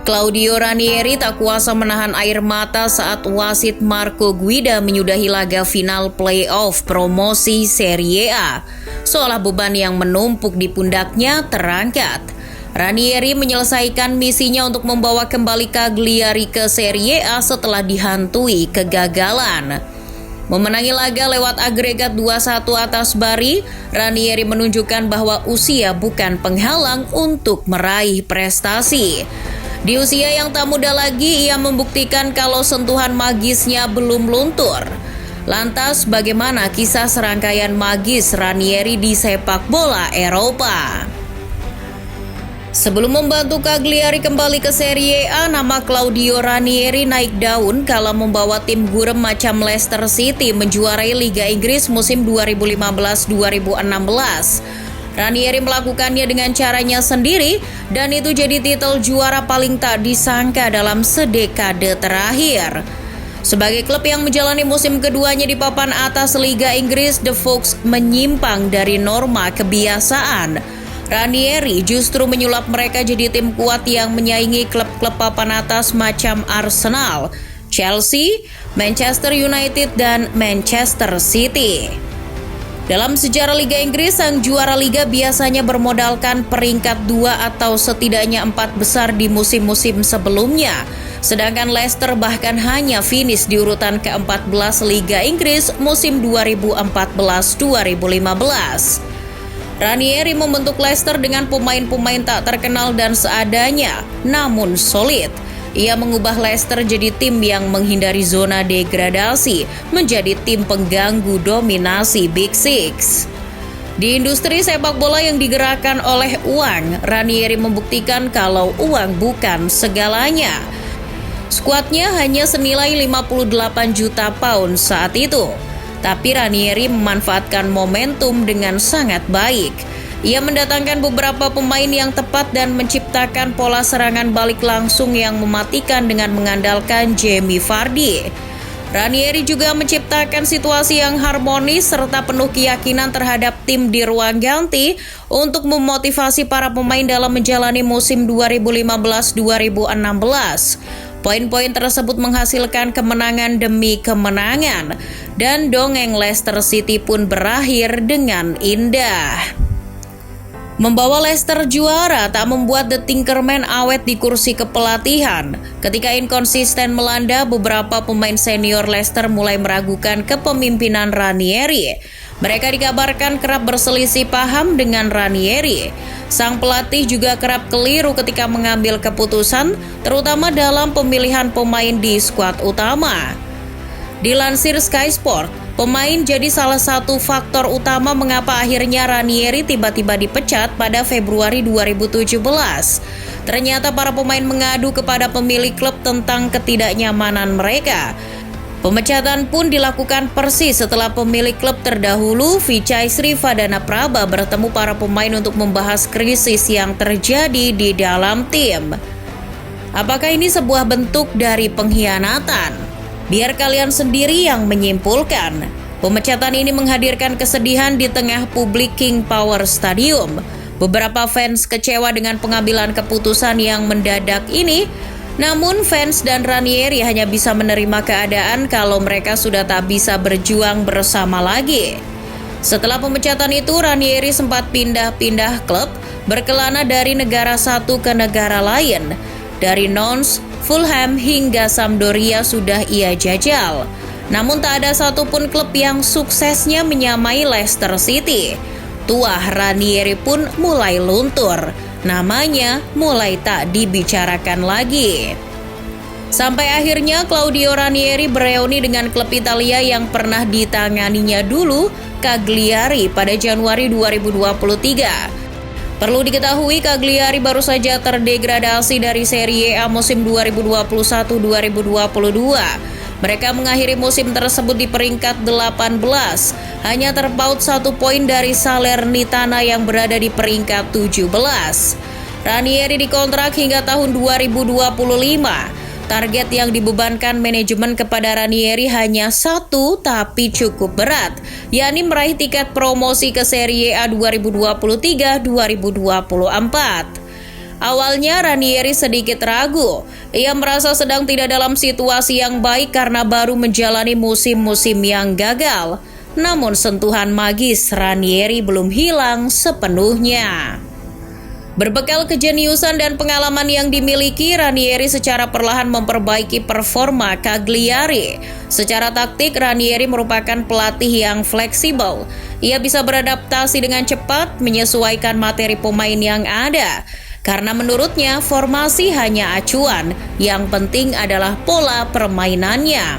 Claudio Ranieri tak kuasa menahan air mata saat wasit Marco Guida menyudahi laga final playoff promosi Serie A. Seolah beban yang menumpuk di pundaknya terangkat. Ranieri menyelesaikan misinya untuk membawa kembali Cagliari ke Serie A setelah dihantui kegagalan. Memenangi laga lewat agregat 2-1 atas Bari, Ranieri menunjukkan bahwa usia bukan penghalang untuk meraih prestasi. Di usia yang tak muda lagi, ia membuktikan kalau sentuhan magisnya belum luntur. Lantas, bagaimana kisah serangkaian magis Ranieri di sepak bola Eropa? Sebelum membantu Cagliari kembali ke Serie A, nama Claudio Ranieri naik daun kala membawa tim gurem macam Leicester City menjuarai Liga Inggris musim 2015-2016. Ranieri melakukannya dengan caranya sendiri dan itu jadi titel juara paling tak disangka dalam sedekade terakhir. Sebagai klub yang menjalani musim keduanya di papan atas Liga Inggris, The Fox menyimpang dari norma kebiasaan. Ranieri justru menyulap mereka jadi tim kuat yang menyaingi klub-klub papan atas macam Arsenal, Chelsea, Manchester United, dan Manchester City. Dalam sejarah Liga Inggris, sang juara liga biasanya bermodalkan peringkat 2 atau setidaknya 4 besar di musim-musim sebelumnya. Sedangkan Leicester bahkan hanya finish di urutan ke-14 Liga Inggris musim 2014-2015. Ranieri membentuk Leicester dengan pemain-pemain tak terkenal dan seadanya, namun solid. Ia mengubah Leicester jadi tim yang menghindari zona degradasi, menjadi tim pengganggu dominasi Big Six. Di industri sepak bola yang digerakkan oleh uang, Ranieri membuktikan kalau uang bukan segalanya. Skuadnya hanya senilai 58 juta pound saat itu, tapi Ranieri memanfaatkan momentum dengan sangat baik. Ia mendatangkan beberapa pemain yang tepat dan menciptakan pola serangan balik langsung yang mematikan dengan mengandalkan Jamie Vardy. Ranieri juga menciptakan situasi yang harmonis serta penuh keyakinan terhadap tim di ruang ganti untuk memotivasi para pemain dalam menjalani musim 2015-2016. Poin-poin tersebut menghasilkan kemenangan demi kemenangan, dan dongeng Leicester City pun berakhir dengan indah. Membawa Leicester juara tak membuat The Tinkerman awet di kursi kepelatihan. Ketika inkonsisten melanda, beberapa pemain senior Leicester mulai meragukan kepemimpinan Ranieri. Mereka dikabarkan kerap berselisih paham dengan Ranieri. Sang pelatih juga kerap keliru ketika mengambil keputusan, terutama dalam pemilihan pemain di skuad utama. Dilansir Sky Sport, pemain jadi salah satu faktor utama mengapa akhirnya Ranieri tiba-tiba dipecat pada Februari 2017. Ternyata para pemain mengadu kepada pemilik klub tentang ketidaknyamanan mereka. Pemecatan pun dilakukan persis setelah pemilik klub terdahulu, Vichai Srivadhanaprabha, bertemu para pemain untuk membahas krisis yang terjadi di dalam tim. Apakah ini sebuah bentuk dari pengkhianatan? Biar kalian sendiri yang menyimpulkan. Pemecatan ini menghadirkan kesedihan di tengah publik King Power Stadium. Beberapa fans kecewa dengan pengambilan keputusan yang mendadak ini, namun fans dan Ranieri hanya bisa menerima keadaan kalau mereka sudah tak bisa berjuang bersama lagi. Setelah pemecatan itu, Ranieri sempat pindah-pindah klub, berkelana dari negara satu ke negara lain. Dari Nantes, Fulham hingga Sampdoria sudah ia jajal. Namun tak ada satupun klub yang suksesnya menyamai Leicester City. Tuah Ranieri pun mulai luntur. Namanya mulai tak dibicarakan lagi. Sampai akhirnya Claudio Ranieri bereuni dengan klub Italia yang pernah ditanganinya dulu, Cagliari, pada Januari 2023. Perlu diketahui, Cagliari baru saja terdegradasi dari Serie A musim 2021-2022. Mereka mengakhiri musim tersebut di peringkat 18, hanya terpaut 1 poin dari Salernitana yang berada di peringkat 17. Ranieri dikontrak hingga tahun 2025. Target yang dibebankan manajemen kepada Ranieri hanya satu, tapi cukup berat, yakni meraih tiket promosi ke Serie A 2023-2024. Awalnya Ranieri sedikit ragu. Ia merasa sedang tidak dalam situasi yang baik karena baru menjalani musim-musim yang gagal. Namun sentuhan magis Ranieri belum hilang sepenuhnya. Berbekal kejeniusan dan pengalaman yang dimiliki, Ranieri secara perlahan memperbaiki performa Cagliari. Secara taktik, Ranieri merupakan pelatih yang fleksibel. Ia bisa beradaptasi dengan cepat, menyesuaikan materi pemain yang ada. Karena menurutnya, formasi hanya acuan, yang penting adalah pola permainannya.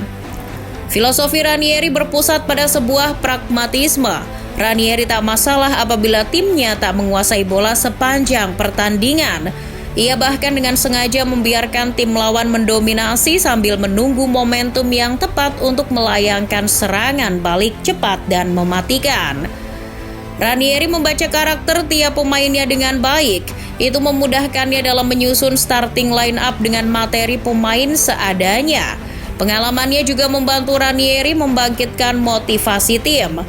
Filosofi Ranieri berpusat pada sebuah pragmatisme. Ranieri tak masalah apabila timnya tak menguasai bola sepanjang pertandingan. Ia bahkan dengan sengaja membiarkan tim lawan mendominasi sambil menunggu momentum yang tepat untuk melayangkan serangan balik cepat dan mematikan. Ranieri membaca karakter tiap pemainnya dengan baik. Itu memudahkannya dalam menyusun starting line up dengan materi pemain seadanya. Pengalamannya juga membantu Ranieri membangkitkan motivasi tim.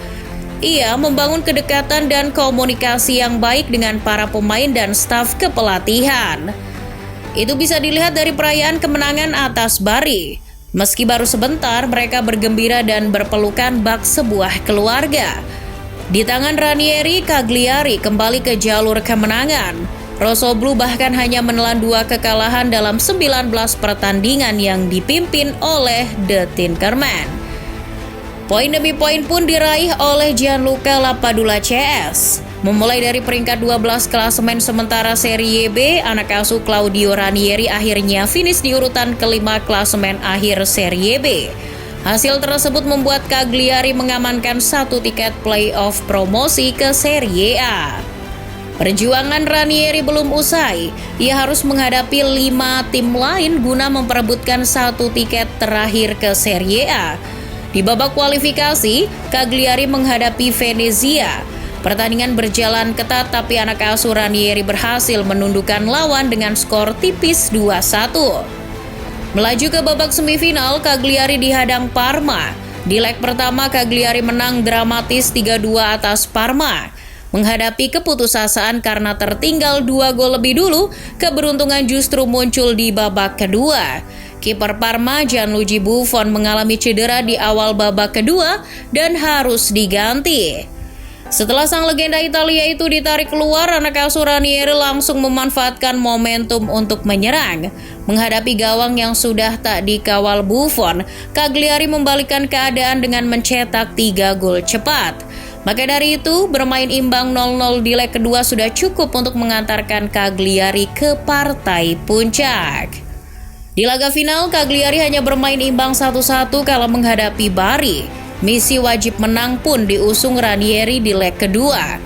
Ia membangun kedekatan dan komunikasi yang baik dengan para pemain dan staf kepelatihan. Itu bisa dilihat dari perayaan kemenangan atas Bari. Meski baru sebentar, mereka bergembira dan berpelukan bak sebuah keluarga. Di tangan Ranieri, Cagliari kembali ke jalur kemenangan. Rossoblu bahkan hanya menelan 2 kekalahan dalam 19 pertandingan yang dipimpin oleh The Tinkerman. Poin demi poin pun diraih oleh Gianluca Lapadula CS. Memulai dari peringkat 12 klasemen sementara Serie B, anak asuh Claudio Ranieri akhirnya finish di urutan kelima klasemen akhir Serie B. Hasil tersebut membuat Cagliari mengamankan 1 tiket playoff promosi ke Serie A. Perjuangan Ranieri belum usai. Ia harus menghadapi 5 tim lain guna memperebutkan 1 tiket terakhir ke Serie A. Di babak kualifikasi, Cagliari menghadapi Venezia. Pertandingan berjalan ketat tapi anak asuh Ranieri berhasil menundukkan lawan dengan skor tipis 2-1. Melaju ke babak semifinal, Cagliari dihadang Parma. Di leg pertama, Cagliari menang dramatis 3-2 atas Parma. Menghadapi keputusasaan karena tertinggal 2 gol lebih dulu, keberuntungan justru muncul di babak kedua. Kiper Parma Gianluigi Buffon mengalami cedera di awal babak kedua dan harus diganti. Setelah sang legenda Italia itu ditarik keluar, anak asuh Ranieri langsung memanfaatkan momentum untuk menyerang. Menghadapi gawang yang sudah tak dikawal Buffon, Cagliari membalikkan keadaan dengan mencetak 3 gol cepat. Maka dari itu, bermain imbang 0-0 di leg kedua sudah cukup untuk mengantarkan Cagliari ke partai puncak. Di laga final, Cagliari hanya bermain imbang 1-1 kala menghadapi Bari. Misi wajib menang pun diusung Ranieri di leg kedua.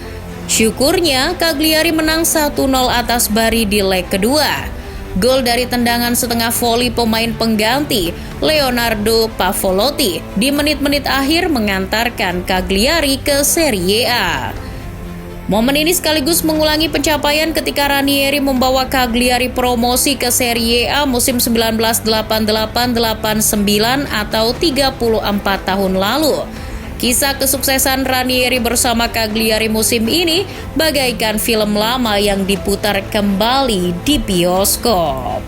Syukurnya, Cagliari menang 1-0 atas Bari di leg kedua. Gol dari tendangan setengah voli pemain pengganti, Leonardo Pavolotti, di menit-menit akhir mengantarkan Cagliari ke Serie A. Momen ini sekaligus mengulangi pencapaian ketika Ranieri membawa Cagliari promosi ke Serie A musim 1988-89 atau 34 tahun lalu. Kisah kesuksesan Ranieri bersama Cagliari musim ini bagaikan film lama yang diputar kembali di bioskop.